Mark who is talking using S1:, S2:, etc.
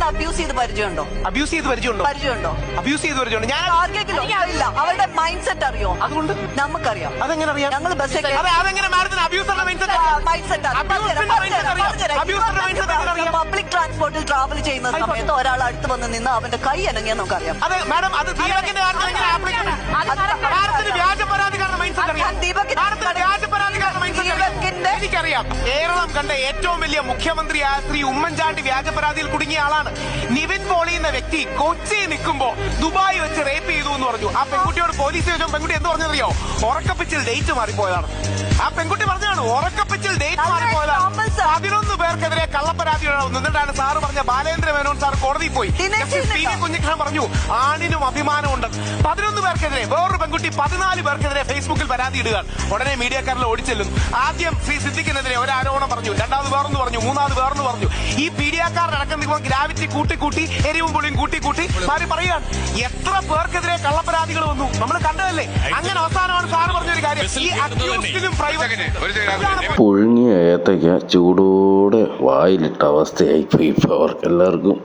S1: സാറിന് അബ്യൂസ് ചെയ്ത് പരിചയമുണ്ടോ?
S2: അബ്യൂസ് ചെയ്ത് പരിചയമുണ്ടോ? ഞാൻ
S1: ആർക്കെങ്കിലും ഇല്ല. അവരുടെ മൈൻഡ് സെറ്റ് അറിയോ?
S2: അതുകൊണ്ട്
S1: നമുക്കറിയാം.
S2: അതെങ്ങനെ അറിയാം?
S1: ഞങ്ങൾ ബസ്സിൽ
S2: അതെങ്ങനെ മാഡത്തിന് അബ്യൂസറിന്റെ മൈൻഡ്
S1: പബ്ലിക് ട്രാൻസ്പോർട്ടിൽ ട്രാവൽ ചെയ്യുന്ന സമയത്ത് ഒരാൾ അടുത്ത് വന്ന് നിന്ന് അവന്റെ കൈ അനങ്ങിയാൽ നമുക്കറിയാം.
S2: അതെ മാഡം, അത് ദീപകിന്റെ വ്യാജ പരാതിക്കാരുടെ മൈൻഡ് സെറ്റ് അറിയാം. എനിക്കറിയാം. കേരളം കണ്ട ഏറ്റവും വലിയ മുഖ്യമന്ത്രിയായ ശ്രീ ഉമ്മൻചാണ്ടി വ്യാജ പരാതിയിൽ കുടുങ്ങിയ ആളാണ്. നിവിൻ പോളി എന്ന വ്യക്തി കൊച്ചി നിൽക്കുമ്പോ ദുബായ് വെച്ച് റേപ്പ് ചെയ്തു എന്ന് പറഞ്ഞു. ആ പെൺകുട്ടിയോട് പോലീസ് ചോദിച്ചോ പെൺകുട്ടി എന്ത് പറഞ്ഞറിയോ? ഉറക്കപ്പിച്ചിൽ ഡേറ്റ് മാറിപ്പോയതാണ്. ആ പെൺകുട്ടി പറഞ്ഞതാണ് ഉറക്കപ്പിച്ചിൽ ഡേറ്റ് മാറിപ്പോയതാണ്. 11 പേർക്കെതിരെ കള്ളപ്പരാതി എന്നിട്ടാണ് സാറ് പറഞ്ഞ ബാലേന്ദ്ര മേനോൻ സാർ കോടതിയിൽ പോയി. കുഞ്ഞിക്കൃഷ്ണൻ പറഞ്ഞു ആണിനും അഭിമാനമുണ്ട്. 11 പേർക്കെതിരെ, വേറൊരു പെൺകുട്ടി 14 പേർക്കെതിരെ ഫേസ്ബുക്കിൽ പരാതി ഇടുകയാണ്. ഉടനെ മീഡിയക്കാരിൽ ഓടിച്ചെല്ലുന്നു. ആദ്യം ശ്രീ സിദ്ദിഖിനെതിരെ ഒരു ആരോപണം പറഞ്ഞു, രണ്ടാമത് വേറൊന്ന് പറഞ്ഞു, മൂന്നാമത് വേറൊന്ന് പറഞ്ഞു. ഈ പീഡിയക്കാരടക്കം നിൽക്കുമ്പോൾ ഗ്രാവിറ്റി കൂട്ടി എരിവും പുളിയും കൂട്ടി മാറി പറയുകയാണ്. എത്ര പേർക്കെതിരെ കള്ളപ്പരാതികൾ വന്നു നമ്മൾ കണ്ടതല്ലേ. അങ്ങനെ അവസാനമാണ് സാറ് പറഞ്ഞൊരു കാര്യം, ഈ അക്യൂസ്ഡിനും പ്രൈവറ്റ്
S3: പുഴുങ്ങിയ ഏത്തയ്ക്ക ചൂടോടെ വായിലിട്ട അവസ്ഥയായിപ്പോയി ഇപ്പോൾ അവർക്ക് എല്ലാവർക്കും.